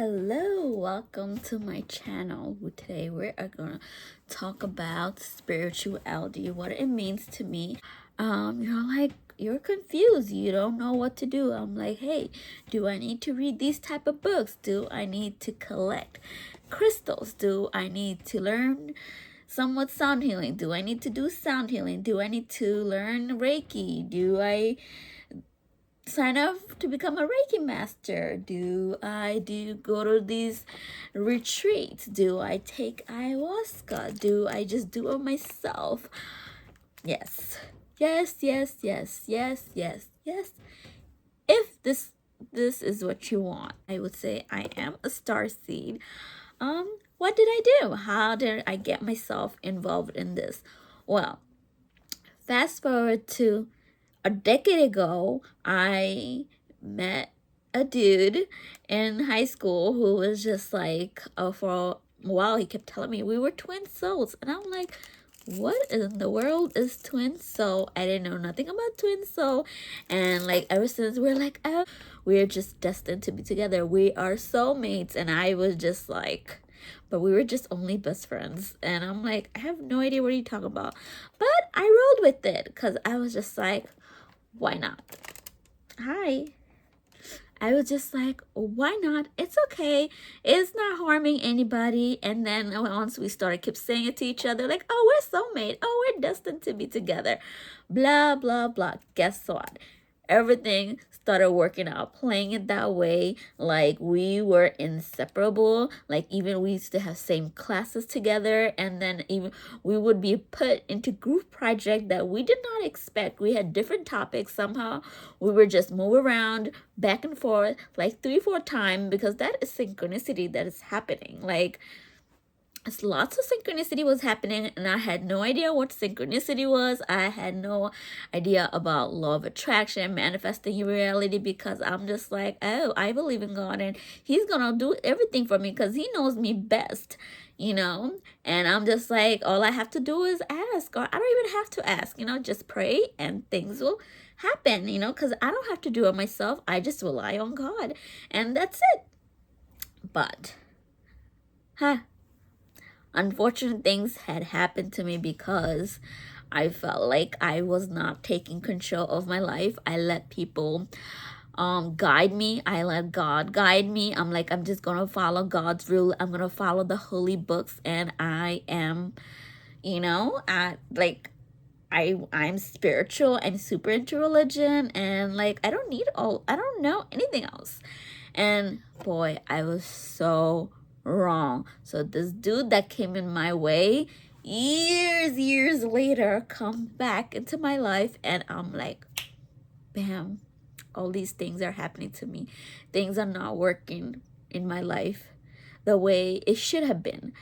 Hello, welcome to my channel. Today we are gonna talk about spirituality, what it means to me. You're confused, you don't know what to do. I'm like, hey, do I need to read these type of books? Do I need to collect crystals? Do I need to learn somewhat sound healing? Do I need to do sound healing? Do I need to learn Reiki? Do I sign up to become a Reiki master? Do I go to these retreats? Do I take ayahuasca? Do I just do it myself? Yes. Yes, yes, yes, yes, yes, yes. If this is what you want, I would say I am a star seed. What did I do? How did I get myself involved in this? Well, fast forward to a decade ago, I met a dude in high school who was just like, for a while, he kept telling me we were twin souls. And I'm like, what in the world is twin soul? I didn't know nothing about twin soul. And like, ever since we're like, oh, we're just destined to be together. We are soulmates. And I was just like, but we were just only best friends. And I'm like, I have no idea what you're talking about. But I rolled with it because I was just like, why not? Hi. I was just like, why not? It's okay. It's not harming anybody. And then once we started, kept saying it to each other, like, oh, we're soulmate. Oh, we're destined to be together. Blah, blah, blah. Guess what? Everything started working out, playing it that way. Like we were inseparable. Like even we used to have same classes together, and then even we would be put into group project that we did not expect. We had different topics. Somehow we were just move around back and forth like 3-4 times, because that is synchronicity that is happening. Like lots of synchronicity was happening, and I had no idea what synchronicity was. I had no idea about law of attraction, manifesting your reality, because I'm just like, oh, I believe in God and he's gonna do everything for me because he knows me best, and I'm just like, all I have to do is ask, or I don't even have to ask, just pray and things will happen, because I don't have to do it myself. I just rely on God, and that's it. But unfortunate things had happened to me because I felt like I was not taking control of my life. I let people guide me. I let God guide me. I'm like, I'm just gonna follow God's rule. I'm gonna follow the holy books, and I am, I'm spiritual. I'm super into religion, and like I don't know anything else. And boy, I was so wrong. So this dude that came in my way years later come back into my life, and I'm like, bam, all these things are happening to me. Things are not working in my life the way it should have been.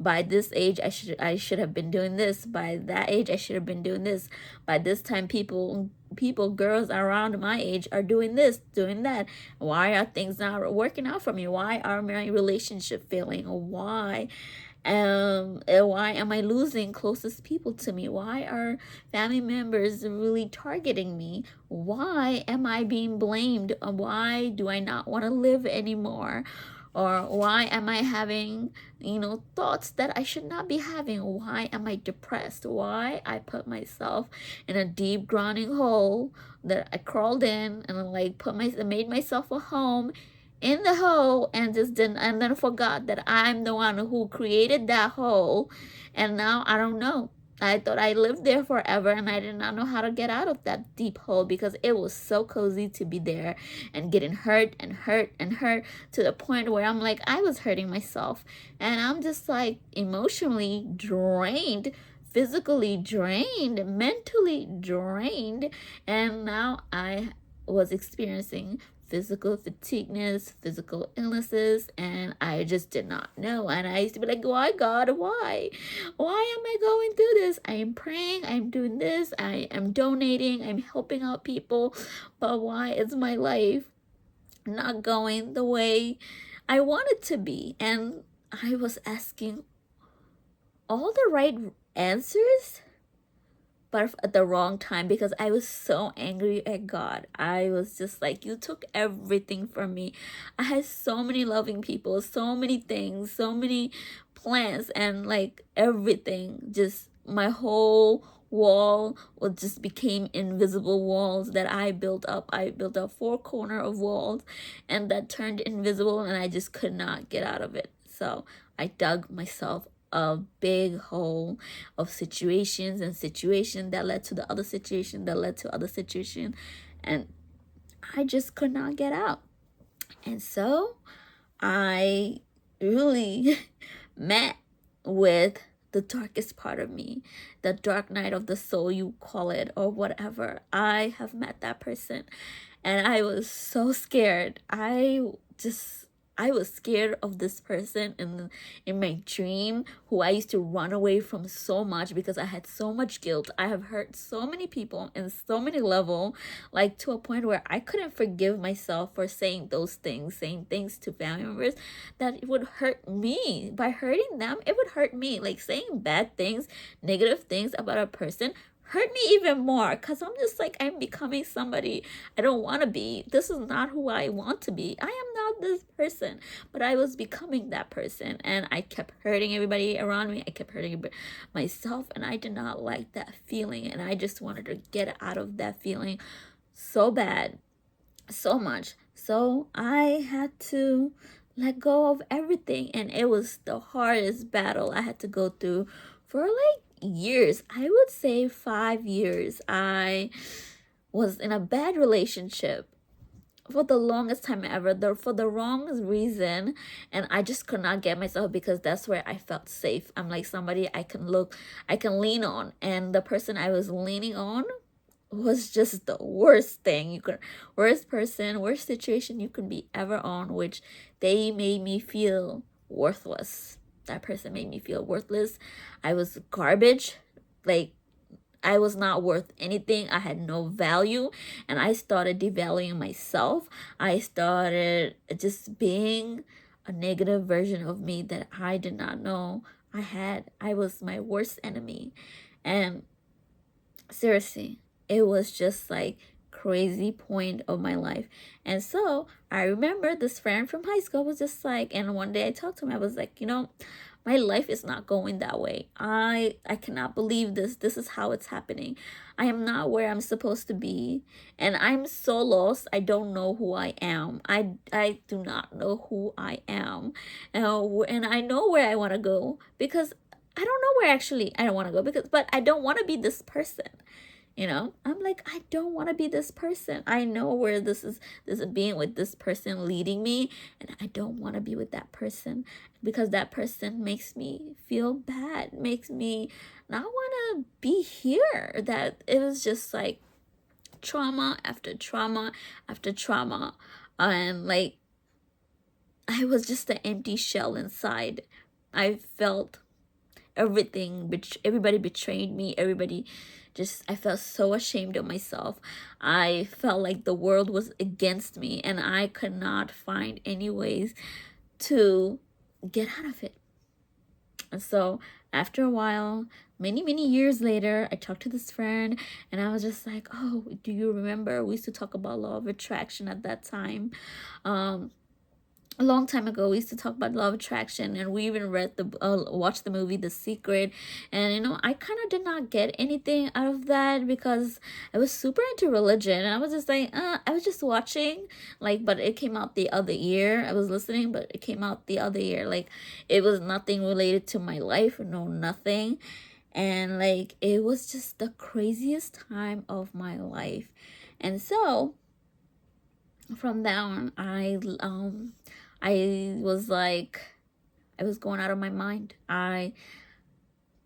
By this age, I should have been doing this. By that age, I should have been doing this. By this time, girls around my age are doing this, doing that. Why are things not working out for me? Why are my relationship failing? Why am I losing closest people to me? Why are family members really targeting me? Why am I being blamed? Why do I not want to live anymore? Or why am I having, thoughts that I should not be having? Why am I depressed? Why I put myself in a deep grounding hole that I crawled in, and like made myself a home in the hole, and then forgot that I'm the one who created that hole. And now I don't know. I thought I lived there forever, and I did not know how to get out of that deep hole, because it was so cozy to be there and getting hurt and hurt and hurt, to the point where I'm like, I was hurting myself, and I'm just like emotionally drained, physically drained, mentally drained. And now I was experiencing physical fatigueness, physical illnesses, and I just did not know. And I used to be like, why, God, why? Why am I going through this? I am praying, I'm doing this, I am donating, I'm helping out people, but why is my life not going the way I want it to be? And I was asking all the right answers, but at the wrong time, because I was so angry at God. I was just like, you took everything from me. I had so many loving people, so many things, so many plans, and like everything, just my whole wall was just became invisible walls that I built up. I built up four corner of walls, and that turned invisible, and I just could not get out of it. So I dug myself a big hole of situations and situation that led to the other situation that led to other situation, and I just could not get out. And so I really met with the darkest part of me, the dark night of the soul, you call it, or whatever. I have met that person, and I was so scared. I was scared of this person in my dream, who I used to run away from so much because I had so much guilt. I have hurt so many people in so many level, like to a point where I couldn't forgive myself for saying those things, saying things to family members that it would hurt me. By hurting them, it would hurt me. Like saying bad things, negative things about a person hurt me even more, because I'm just like, I'm becoming somebody I don't want to be. This is not who I want to be. I am not this person, but I was becoming that person, and I kept hurting everybody around me. I kept hurting myself, and I did not like that feeling, and I just wanted to get out of that feeling so bad, so much. So I had to let go of everything, and it was the hardest battle I had to go through for like years. I would say 5 years. I was in a bad relationship for the longest time ever, for the wrong reason, and I just could not get myself, because that's where I felt safe. I'm like somebody I can lean on, and the person I was leaning on was just the worst thing you could, worst person, worst situation you could be ever on, which they made me feel worthless. That person made me feel worthless. I was garbage. Like, I was not worth anything. I had no value, and I started devaluing myself. I started just being a negative version of me that I did not know I had. I was my worst enemy. And seriously, it was just like crazy point of my life. And so I remember this friend from high school was just like, and one day I talked to him, I was like, my life is not going that way. I cannot believe this is how it's happening. I am not where I'm supposed to be, and I'm so lost. I don't know who I am. I do not know who I am. And I know where I want to go, because I don't know where actually I don't want to go, but I don't want to be this person. I'm like, I don't want to be this person. I know where this is being with this person leading me, and I don't want to be with that person, because that person makes me feel bad, makes me not want to be here. That it was just like trauma after trauma after trauma, and like I was just an empty shell inside. I felt everything, everybody betrayed me. Everybody I felt so ashamed of myself. I felt like the world was against me, and I could not find any ways to get out of it. And so after a while, many years later, I talked to this friend, and I was just like, oh, do you remember we used to talk about law of attraction at that time? A long time ago, we used to talk about law of attraction, and we even watched the movie The Secret. And I kind of did not get anything out of that, because I was super into religion, and I was just like, I was just watching, like, but it came out the other year. I was listening, but it came out the other year. Like, it was nothing related to my life, nothing. And like, it was just the craziest time of my life. And so from that on, I was like, I was going out of my mind. I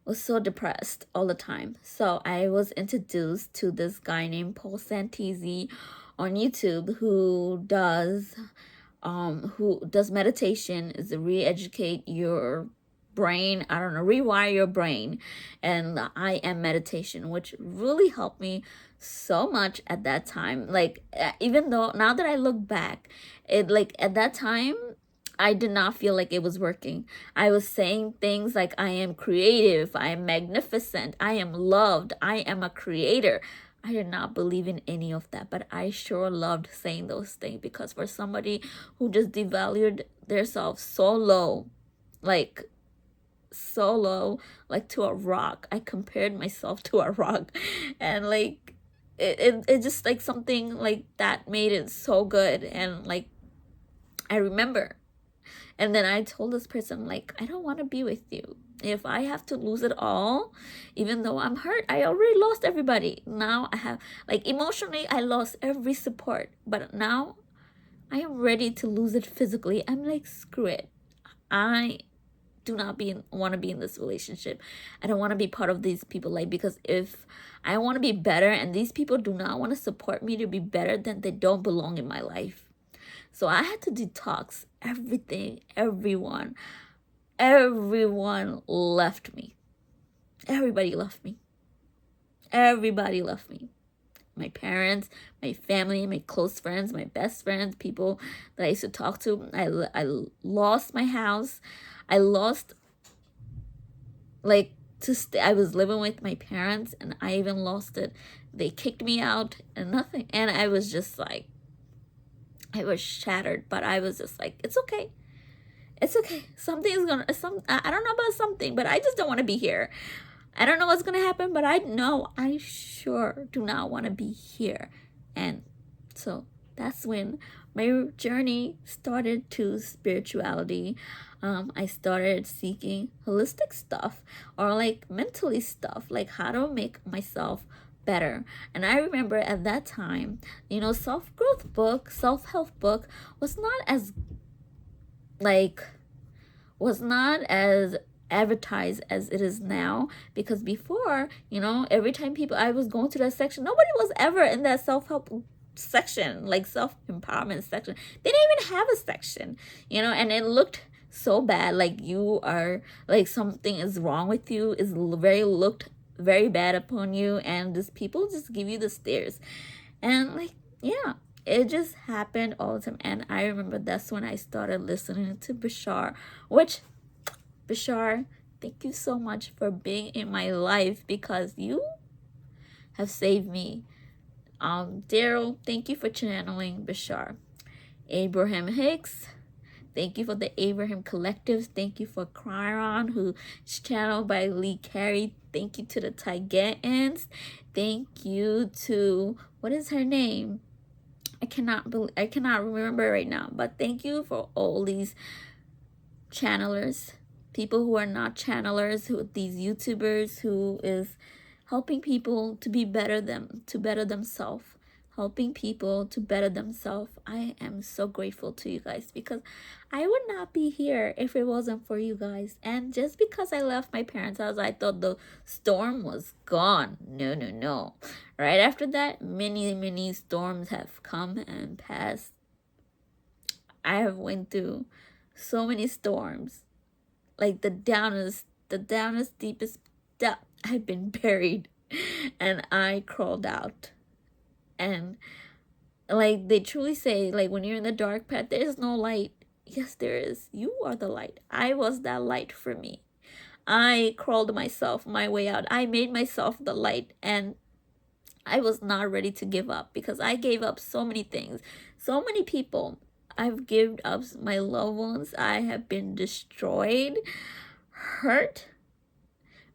was so depressed all the time. So I was introduced to this guy named Paul Santisi on YouTube, who does meditation, is to re-educate your brain, I don't know, rewire your brain, and the I am meditation, which really helped me so much at that time. Like, even though now that I look back, it, like, at that time I did not feel like it was working. I was saying things like, I am creative, I am magnificent, I am loved, I am a creator. I did not believe in any of that, but I sure loved saying those things, because for somebody who just devalued themselves so low, like so low, like to a rock, I compared myself to a rock, and like it just like something like that made it so good. And like I remember, and then I told this person, like, I don't want to be with you. If I have to lose it all, even though I'm hurt, I already lost everybody. Now I have, like, emotionally, I lost every support. But now I am ready to lose it physically. I'm like, screw it. I do not want to be in this relationship. I don't want to be part of these people. Like, because if I want to be better and these people do not want to support me to be better, then they don't belong in my life. So I had to detox everything, everyone. Everyone left me. Everybody left me. Everybody left me. My parents, my family, my close friends, my best friends, people that I used to talk to. I lost my house. I lost, like, I was living with my parents, and I even lost it. They kicked me out and nothing. And I was just like, I was shattered, but I was just like, it's okay. It's okay. Something's gonna, I don't know about something, but I just don't want to be here. I don't know what's gonna happen, but I know I sure do not want to be here. And so that's when my journey started to spirituality. I started seeking holistic stuff, or like mentally stuff, like how to make myself better. And I remember at that time, self-growth book, self-help book was not as advertised as it is now. Because before, every time I was going to that section, nobody was ever in that self-help section, like self-empowerment section. They didn't even have a section, and it looked so bad, like you are, like something is wrong with you, is looked very bad upon you, and these people just give you the stares. And like, yeah, it just happened all the time. And I remember that's when I started listening to Bashar, which, Bashar, thank you so much for being in my life, because you have saved me. Darryl, thank you for channeling Bashar. Abraham Hicks, thank you for the Abraham Collectives. Thank you for Kyron, who's channeled by Lee Carrol. Thank you to the Tigans. Thank you to, what is her name? I cannot remember right now. But thank you for all these channelers, people who are not channelers, these YouTubers who is helping people to be better themselves, helping people to better themselves. I am so grateful to you guys, because I would not be here if it wasn't for you guys. And just because I left my parents' house, I thought the storm was gone. No. Right after that, many storms have come and passed. I have went through so many storms, like the downest, deepest depth. I've been buried, and I crawled out. And like they truly say, like when you're in the dark path, there's no light. Yes, there is. You are the light. I was that light for me. I crawled myself my way out. I made myself the light, and I was not ready to give up, because I gave up so many things, so many people. I've given up my loved ones. I have been destroyed, hurt,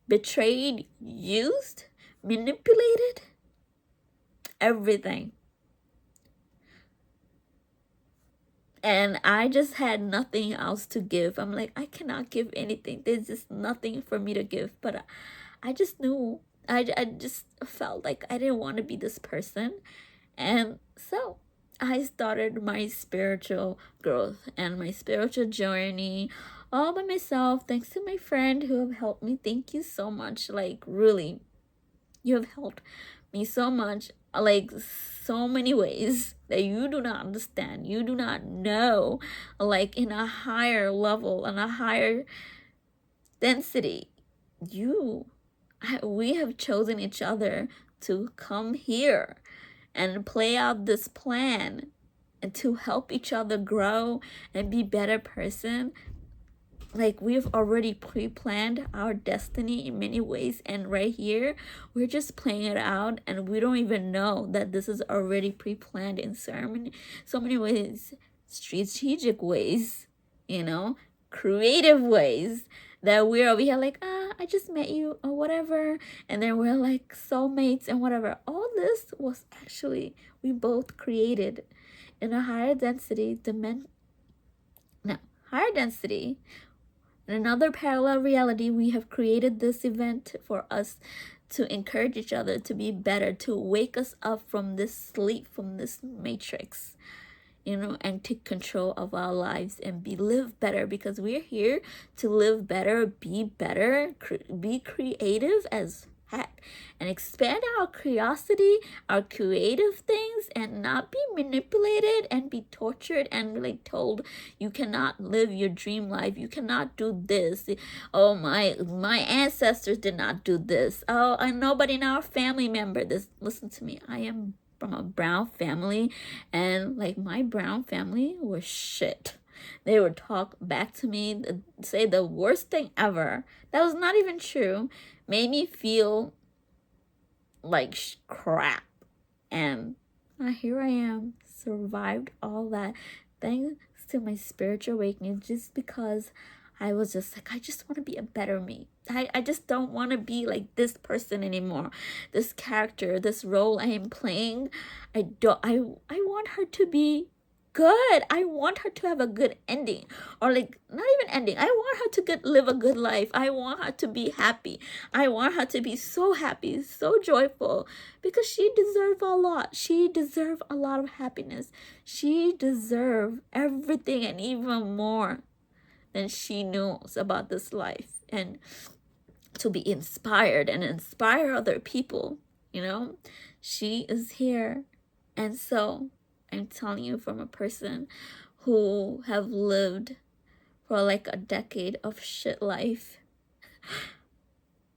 betrayed, used, manipulated, everything. And I just had nothing else to give. I'm like, I cannot give anything. There's just nothing for me to give. But I just knew, I just felt like I didn't want to be this person. And so I started my spiritual growth and my spiritual journey all by myself, thanks to my friend who have helped me. Thank you so much. Like, really, you have helped me so much, like so many ways that you do not understand, you do not know, like in a higher level, in a higher density. We have chosen each other to come here and play out this plan and to help each other grow and be better person. Like, we've already pre-planned our destiny in many ways, and right here we're just playing it out, and we don't even know that this is already pre-planned in so many ways, strategic ways, you know, creative ways, that we're over here like, I just met you or whatever, and then we're like soulmates and whatever. All this was actually, we both created in a higher density higher density. In another parallel reality, we have created this event for us to encourage each other to be better, to wake us up from this sleep, from this matrix, you know, and take control of our lives and live better, because we're here to live better, be creative as heck, and expand our curiosity, our creative things, and not be manipulated and be tortured and like told you cannot live your dream life, you cannot do this. Oh, my ancestors did not do this. Oh, and nobody in our family member this. Listen to me, I am from a brown family, and like, my brown family was shit. They would talk back to me, say the worst thing ever that was not even true, made me feel like crap. And here I am, survived all that thanks to my spiritual awakening, just because I was just like, I just want to be a better me. I just don't want to be like this person anymore, this character, this role I am playing. I want her to be good. I want her to have a good ending, or like, not even ending. I want her to live a good life. I want her to be happy. I want her to be so happy, so joyful, because she deserves a lot. She deserves a lot of happiness. She deserves everything and even more than she knows about this life, and to be inspired and inspire other people, you know. She is here. And so I'm telling you, from a person who have lived for like a decade of shit life,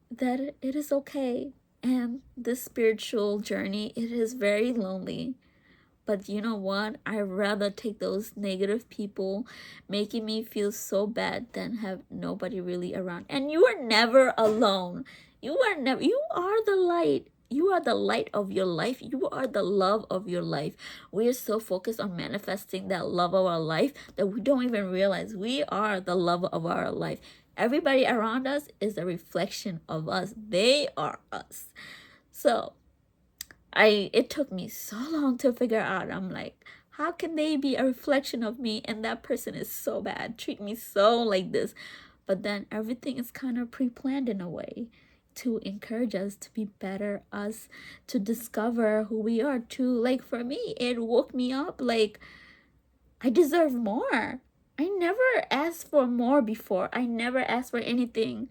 that it is okay. And this spiritual journey, it is very lonely. But you know what? I'd rather take those negative people making me feel so bad than have nobody really around. And you are never alone. You are the light. You are the light of your life. You are the love of your life. We are so focused on manifesting that love of our life that we don't even realize we are the love of our life. Everybody around us is a reflection of us. They are us. So it took me so long to figure out. I'm like, how can they be a reflection of me, and that person is so bad, treat me so like this? But then everything is kind of pre-planned in a way to encourage us to be better, us to discover who we are too. Like, for me, it woke me up like, I deserve more. I never asked for more before. I never asked for anything,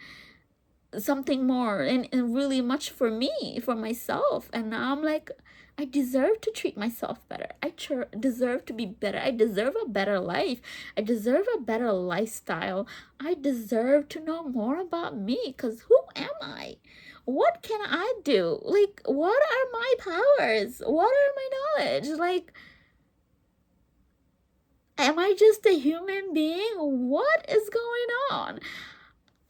something more and really much for me, for myself. And now I'm like, I deserve to treat myself better. I deserve to be better. I deserve a better life. I deserve a better lifestyle. I deserve to know more about me, because who am I? What can I do? Like, what are my powers? What are my knowledge? Like, am I just a human being? What is going on?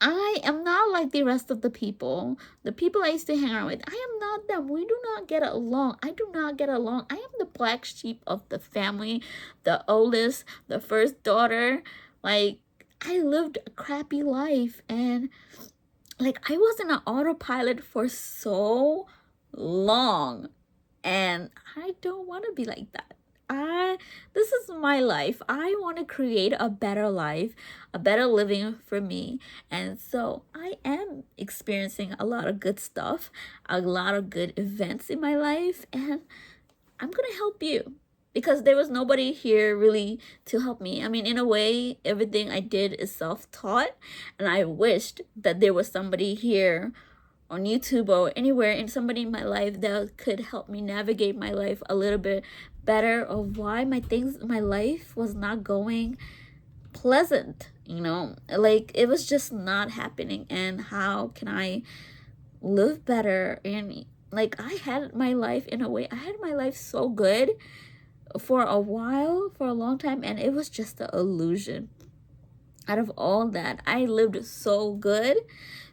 I am not like the rest of the people. The people I used to hang around with, I am not them. We do not get along. I do not get along. I am the black sheep of the family, the oldest, the first daughter. Like, I lived a crappy life, and like, I was in an autopilot for so long, and I don't want to be like that. This is my life. I want to create a better life, a better living for me. And so I am experiencing a lot of good stuff, a lot of good events in my life, and I'm going to help you, because there was nobody here really to help me. I mean, in a way, everything I did is self-taught, and I wished that there was somebody here on YouTube or anywhere, and somebody in my life that could help me navigate my life a little bit better, of why my life was not going pleasant, you know, like, it was just not happening, and how can I live better? And like, I had my life in a way, I had my life so good for a while, for a long time, and it was just an illusion. Out of all that, I lived so good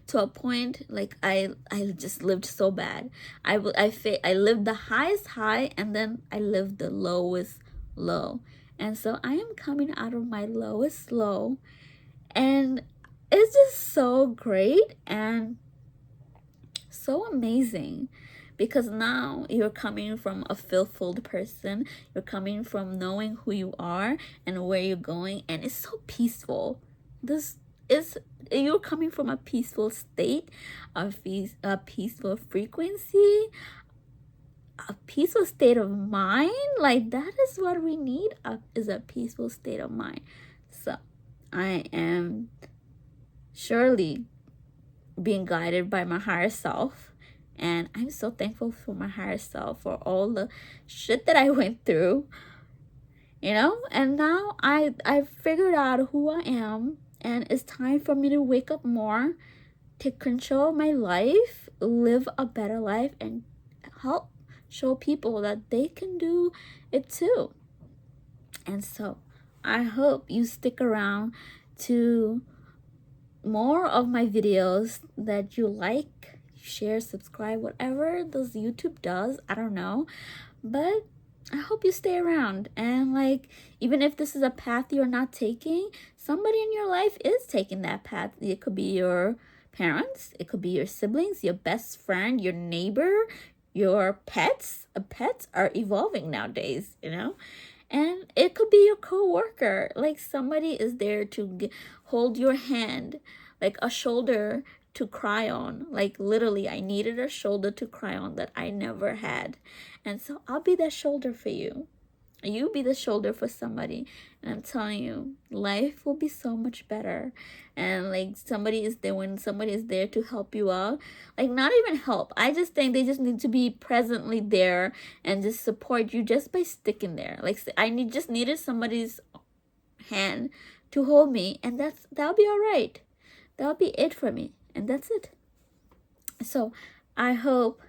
to a point, like I just lived so bad. I lived the highest high, and then I lived the lowest low. And so I am coming out of my lowest low, and it's just so great and so amazing, because now you're coming from a fulfilled person. You're coming from knowing who you are and where you're going, and it's so peaceful. This is, you're coming from a peaceful state, a peaceful frequency, a peaceful state of mind. Like, that is what we need, is a peaceful state of mind. So I am surely being guided by my higher self, and I'm so thankful for my higher self, for all the shit that I went through, you know. And now I figured out who I am, and it's time for me to wake up more, take control of my life, live a better life, and help show people that they can do it too. And so I hope you stick around to more of my videos, that you like, share, subscribe, whatever those YouTube does. I don't know, but I hope you stay around. And like, even if this is a path you're not taking, somebody in your life is taking that path. It could be your parents, it could be your siblings, your best friend, your neighbor, your pets. Pets are evolving nowadays, you know. And it could be your co-worker. Like, somebody is there to hold your hand, like a shoulder to cry on. Like, literally, I needed a shoulder to cry on that I never had. And so I'll be that shoulder for you. You be the shoulder for somebody, and I'm telling you, life will be so much better. And like, somebody is there, when somebody is there to help you out, like, not even help, I just think they just need to be presently there and just support you just by sticking there. Like, just needed somebody's hand to hold me, and that'll be all right. That'll be it for me, and that's it. So I hope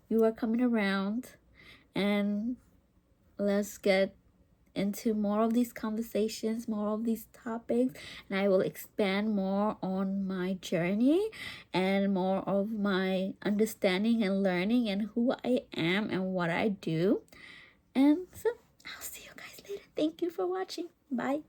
you are coming around, and let's get into more of these conversations, more of these topics, and I will expand more on my journey and more of my understanding and learning and who I am and what I do. And so I'll see you guys later. Thank you for watching. Bye.